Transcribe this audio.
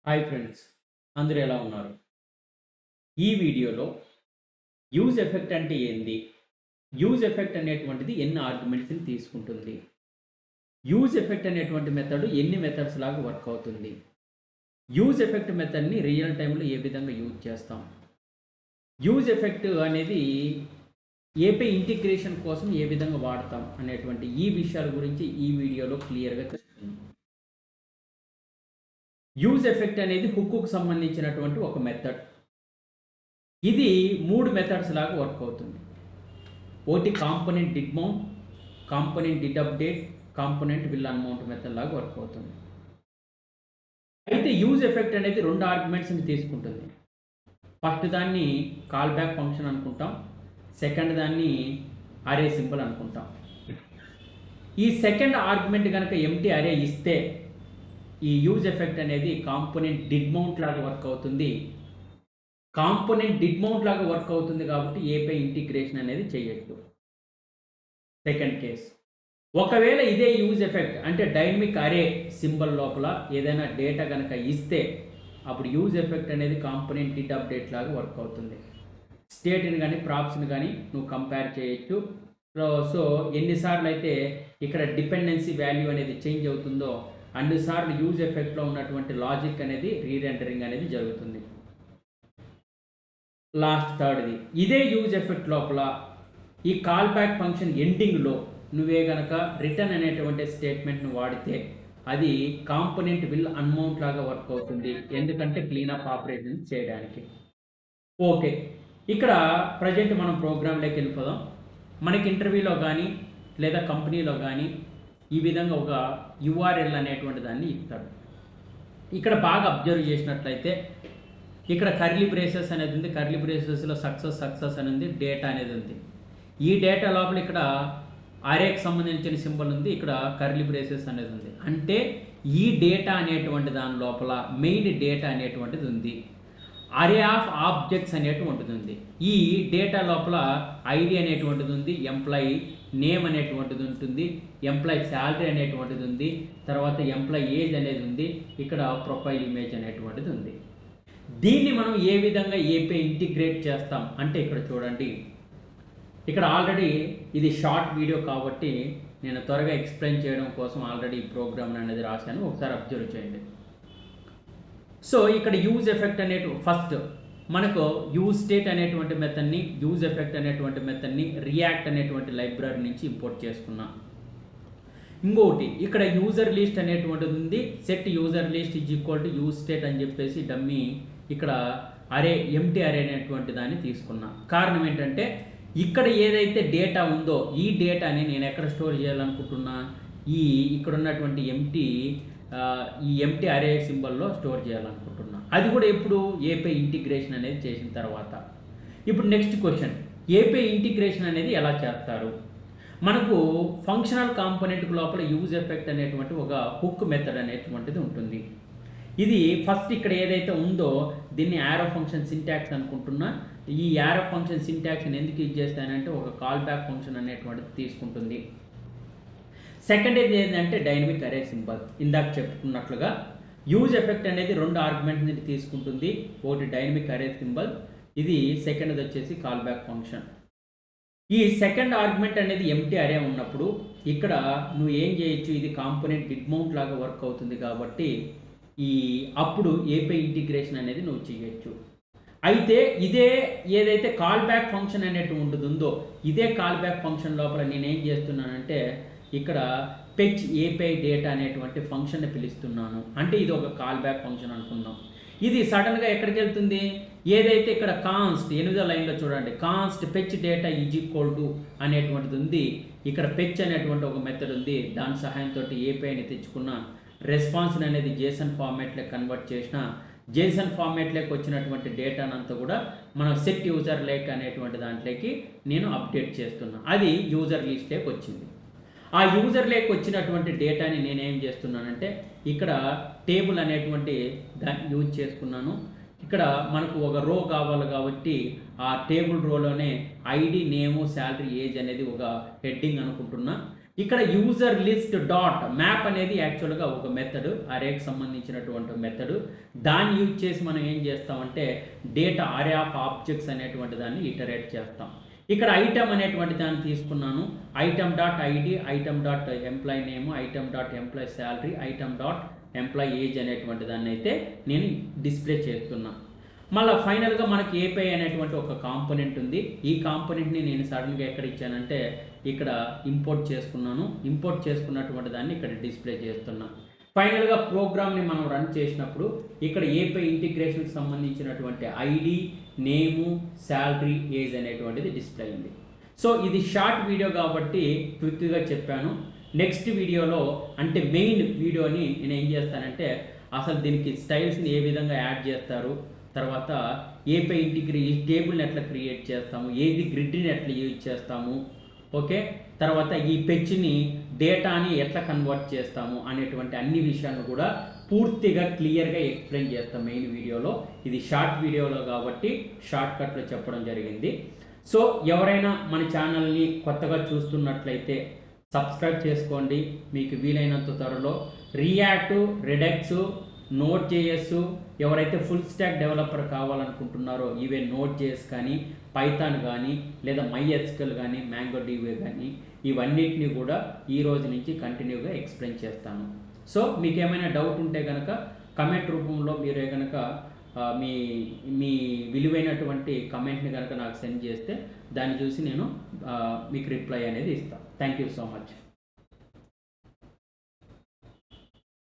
Hi friends, అందరూ ఎలా ఉన్నారు? ఈ వీడియోలో యూజ్ ఎఫెక్ట్ అంటే ఏంది? యూజ్ ఎఫెక్ట్ అనేటువంటిది ఎన్ని ఆర్గ్యుమెంట్స్‌ని తీసుకుంటుంది? యూజ్ ఎఫెక్ట్ అనేటువంటి మెథడ్ ఎన్ని మెథడ్స్ లాగా వర్క్ అవుతుంది? యూజ్ ఎఫెక్ట్ మెథడ్‌ని రియల్ టైమ్‌లో ఏ విధంగా యూజ్ చేస్తాం? యూజ్ ఎఫెక్ట్ అనేది ఏపీ ఇంటిగ్రేషన్ కోసం ఏ విధంగా వాడతాం అనేటువంటి ఈ విషయాల గురించి ఈ వీడియోలో క్లియర్‌గా తెలుసుకుందాం. యూజ్ ఎఫెక్ట్ అనేది హుక్‌కు సంబంధించినటువంటి ఒక మెథడ్. ఇది 3 మెథడ్స్ లాగా వర్క్ అవుతుంది. ఒకటి component did mount, component did update, component will unmount method లాగా వర్క్ అవుతుంది. అయితే యూజ్ ఎఫెక్ట్ అనేది 2 ఆర్గ్యుమెంట్స్‌ని తీసుకుంటుంది. ఫస్ట్ దాన్ని కాల్ బ్యాక్ ఫంక్షన్ అనుకుంటాం. సెకండ్ దాన్ని అరే సింబల్ అనుకుంటాం. ఈ సెకండ్ ఆర్గ్యుమెంట్ గనక ఎంప్టీ అరే ఇస్తే ఈ యూజ్ ఎఫెక్ట్ అనేది కాంపోనెంట్ డిడ్ మౌంట్ లాగా వర్క్ అవుతుంది. కాంపోనెంట్ డిడ్ మౌంట్ లాగా వర్క్ అవుతుంది కాబట్టి ఏపై ఇంటిగ్రేషన్ అనేది చేయొచ్చు. సెకండ్ కేస్, ఒకవేళ ఇదే యూజ్ ఎఫెక్ట్ అంటే డైనమిక్ అరే సింబల్ లోపల ఏదైనా డేటా కనుక ఇస్తే అప్పుడు యూజ్ ఎఫెక్ట్ అనేది కాంపోనెంట్ డిడ్ అప్డేట్ లాగా వర్క్ అవుతుంది. స్టేట్ని కానీ ప్రాప్స్ని కానీ నువ్వు కంపేర్ చేయొచ్చు. సో ఎన్నిసార్లు అయితే ఇక్కడ డిపెండెన్సీ వాల్యూ అనేది చేంజ్ అవుతుందో అన్నిసార్లు యూజ్ ఎఫెక్ట్లో ఉన్నటువంటి లాజిక్ అనేది రీరెండరింగ్ అనేది జరుగుతుంది. లాస్ట్ థర్డ్ది, ఇదే యూజ్ ఎఫెక్ట్ లోపల ఈ కాల్ బ్యాక్ ఫంక్షన్ ఎండింగ్లో నువ్వే గనక రిటర్న్ అనేటువంటి స్టేట్మెంట్ను వాడితే అది కాంపోనెంట్ విల్ అన్మౌంట్ లాగా వర్క్ అవుతుంది. ఎందుకంటే క్లీనప్ ఆపరేషన్ చేయడానికి. ఓకే, ఇక్కడ ప్రజెంట్ మనం ప్రోగ్రాంలోకి వెళ్ళిపోదాం. మనకి ఇంటర్వ్యూలో కానీ లేదా కంపెనీలో కానీ ఈ విధంగా ఒక యూఆర్ఎల్ అనేటువంటి దాన్ని ఇస్తాడు. ఇక్కడ బాగా అబ్జర్వ్ చేసినట్లయితే ఇక్కడ కర్లీ బ్రేసెస్ అనేది ఉంది. కర్లీ బ్రేసెస్లో సక్సెస్ అని ఉంది, డేటా అనేది ఉంది. ఈ డేటా లోపల ఇక్కడ అరేకి సంబంధించిన సింబల్ ఉంది, ఇక్కడ కర్లీ బ్రేసెస్ అనేది ఉంది. అంటే ఈ డేటా అనేటువంటి దాని లోపల మెయిన్ డేటా అనేటువంటిది ఉంది. అరే ఆఫ్ ఆబ్జెక్ట్స్ అనేటువంటిది ఉంది. ఈ డేటా లోపల ఐడి అనేటువంటిది ఉంది, ఎంప్లాయీ నేమ్ అనేటువంటిది ఉంటుంది, ఎంప్లాయీ శాలరీ అనేటువంటిది ఉంది, తర్వాత ఎంప్లాయీ ఏజ్ అనేది ఉంది, ఇక్కడ ప్రొఫైల్ ఇమేజ్ అనేటువంటిది ఉంది. దీన్ని మనం ఏ విధంగా ఏపీ ఇంటిగ్రేట్ చేస్తాం అంటే ఇక్కడ చూడండి. ఇక్కడ ఆల్రెడీ ఇది షార్ట్ వీడియో కాబట్టి నేను త్వరగా ఎక్స్ప్లెయిన్ చేయడం కోసం ఆల్రెడీ ఈ ప్రోగ్రామ్ అనేది రాశాను, ఒకసారి అబ్జర్వ్ చేయండి. సో ఇక్కడ యూజ్ ఎఫెక్ట్ ఫస్ట్ మనకు యూజ్ స్టేట్ అనేటువంటి మెథడ్ని, యూజ్ ఎఫెక్ట్ అనేటువంటి మెథడ్ని రియాక్ట్ అనేటువంటి లైబ్రరీ నుంచి ఇంపోర్ట్ చేసుకున్నాం. ఇంకొకటి ఇక్కడ యూజర్ లిస్ట్ అనేటువంటిది ఉంది. Set user list is equal to use state అని చెప్పేసి డమ్మీ ఇక్కడ అరే ఎంటీ అరే అనేటువంటి దాన్ని తీసుకున్నా. కారణం ఏంటంటే ఇక్కడ ఏదైతే డేటా ఉందో ఈ డేటాని నేను ఎక్కడ స్టోర్ చేయాలనుకుంటున్నా, ఇక్కడ ఉన్నటువంటి ఈ ఎంటీ అరే సింబల్లో స్టోర్ చేయాలనుకుంటున్నా. అది కూడా ఎప్పుడు ఏపీ ఇంటిగ్రేషన్ అనేది చేసిన తర్వాత. ఇప్పుడు నెక్స్ట్ క్వశ్చన్, ఏపీ ఇంటిగ్రేషన్ అనేది ఎలా చేస్తారు? మనకు ఫంక్షనల్ కాంపోనెంట్ లోపల యూజ్ ఎఫెక్ట్ అనేటువంటి ఒక హుక్ మెథడ్ అనేటువంటిది ఉంటుంది. ఇది ఫస్ట్ ఇక్కడ ఏదైతే ఉందో దీన్ని యారో ఫంక్షన్ సింటాక్స్ అనుకుంటున్నా. ఈ యారో ఫంక్షన్ సింటాక్స్ని ఎందుకు యూజ్ చేస్తానంటే ఒక కాల్ బ్యాక్ ఫంక్షన్ అనేటువంటిది తీసుకుంటుంది. సెకండ్ ఏంటంటే డైనమిక్ అరే సింబల్. ఇందాక చెప్పుకున్నట్లుగా యూజ్ ఎఫెక్ట్ అనేది 2 ఆర్గ్యుమెంట్ని తీసుకుంటుంది. ఒకటి డైనమిక్ అరే సింబల్, ఇది సెకండ్ వచ్చేసి కాల్ బ్యాక్ ఫంక్షన్. ఈ సెకండ్ ఆర్గ్యుమెంట్ అనేది ఎంటీ అరే ఉన్నప్పుడు ఇక్కడ నువ్వు ఏం చేయొచ్చు, ఇది కాంపోనెంట్ డిడ్ మౌంట్ లాగా వర్క్ అవుతుంది కాబట్టి అప్పుడు ఏపీ ఇంటిగ్రేషన్ అనేది నువ్వు చేయొచ్చు. అయితే ఇదే ఏదైతే కాల్ బ్యాక్ ఫంక్షన్ అనేటువంటి ఉంటుందో ఇదే కాల్ బ్యాక్ ఫంక్షన్ లోపల నేనేం చేస్తున్నానంటే ఇక్కడ ఫెచ్ ఏపీఐ డేటా అనేటువంటి ఫంక్షన్ని పిలుస్తున్నాను. అంటే ఇది ఒక కాల్ బ్యాక్ ఫంక్షన్ అనుకుందాం. ఇది సడన్గా ఎక్కడికి వెళ్తుంది, ఏదైతే ఇక్కడ కాన్స్ట్ 8వ లైన్లో చూడండి, const fetch data is equal to అనేటువంటిది ఉంది. ఇక్కడ ఫెచ్ అనేటువంటి ఒక మెథడ్ ఉంది, దాని సహాయంతో ఏపీఐని తెచ్చుకున్న రెస్పాన్స్ అనేది జేసన్ ఫార్మాట్లో కన్వర్ట్ చేసిన జేసన్ ఫార్మాట్లోకి వచ్చినటువంటి డేటానంతా కూడా మనం సెట్ యూజర్ లేక్ అనేటువంటి దాంట్లోకి నేను అప్డేట్ చేస్తున్నా. అది యూజర్ లిస్ట్లోకి వచ్చింది. ఆ యూజర్ లేక్ వచ్చినటువంటి డేటాని నేనేం చేస్తున్నానంటే ఇక్కడ టేబుల్ అనేటువంటి దాన్ని యూజ్ చేసుకున్నాను. ఇక్కడ మనకు ఒక రో కావాలి కాబట్టి ఆ టేబుల్ రోలోనే ఐడి నేము శాలరీ ఏజ్ అనేది ఒక హెడ్డింగ్ అనుకుంటున్నా. ఇక్కడ యూజర్ లిస్ట్ డాట్ మ్యాప్ అనేది యాక్చువల్గా ఒక మెథడ్, అరేకి సంబంధించినటువంటి మెథడ్. దాన్ని యూజ్ చేసి మనం ఏం చేస్తామంటే డేటా అరే ఆఫ్ ఆబ్జెక్ట్స్ అనేటువంటి దాన్ని ఇటరేట్ చేస్తాం. ఇక్కడ ఐటమ్ అనేటువంటి దాన్ని తీసుకున్నాను. Item dot ID, item dot employee name, item dot employee salary, item dot employee age అనేటువంటి దాన్ని అయితే నేను డిస్ప్లే చేస్తున్నా. మళ్ళీ ఫైనల్గా మనకి ఏపీఐ అనేటువంటి ఒక కాంపోనెంట్ ఉంది. ఈ కాంపోనెంట్ని నేను సడన్గా ఎక్కడ ఇచ్చానంటే ఇక్కడ ఇంపోర్ట్ చేసుకున్నాను. ఇంపోర్ట్ చేసుకున్నటువంటి దాన్ని ఇక్కడ డిస్ప్లే చేస్తున్నా. ఫైనల్గా ప్రోగ్రామ్ని మనం రన్ చేసినప్పుడు ఇక్కడ ఏపీఐ ఇంటిగ్రేషన్కి సంబంధించినటువంటి ఐడి, నేము, శాలరీ, ఏజ్ అనేటువంటిది డిస్ప్లే అయింది. సో ఇది షార్ట్ వీడియో కాబట్టి క్విక్గా చెప్పాను. నెక్స్ట్ వీడియోలో అంటే మెయిన్ వీడియోని నేను ఏం చేస్తానంటే అసలు దీనికి స్టైల్స్ని ఏ విధంగా యాడ్ చేస్తారు, తర్వాత ఏపీఐ ఈ టేబుల్ని ఎట్లా క్రియేట్ చేస్తాము, ఏది గ్రిడ్ని ఎట్లా యూజ్ చేస్తాము, ఓకే, తర్వాత ఈ పెచ్ని డేటాని ఎట్లా కన్వర్ట్ చేస్తాము అనేటువంటి అన్ని విషయాలను కూడా పూర్తిగా క్లియర్గా ఎక్స్ప్లెయిన్ చేస్తాం మెయిన్ వీడియోలో. ఇది షార్ట్ వీడియోలో కాబట్టి షార్ట్ కట్లో చెప్పడం జరిగింది. సో ఎవరైనా మన ఛానల్ని కొత్తగా చూస్తున్నట్లయితే సబ్స్క్రైబ్ చేసుకోండి. మీకు వీలైనంత త్వరలో రియాక్ట్, రెడక్స్, నోట్ జేఎస్, ఎవరైతే ఫుల్ స్టాక్ డెవలపర్ కావాలనుకుంటున్నారో ఈవెన్ నోట్ జేఎస్ కానీ, పైథాన్ కానీ, లేదా MySQL కానీ, MongoDB కానీ, ఇవన్నిటిని కూడా ఈ రోజు నుంచి కంటిన్యూగా ఎక్స్ప్లెయిన్ చేస్తాను. సో మీకు ఏమైనా డౌట్ ఉంటే కనుక కమెంట్ రూపంలో మీరే కనుక మీ మీ విలువైనటువంటి కమెంట్ని కనుక నాకు సెండ్ చేస్తే దాన్ని చూసి నేను మీకు రిప్లై అనేది ఇస్తాను. Thank you so much.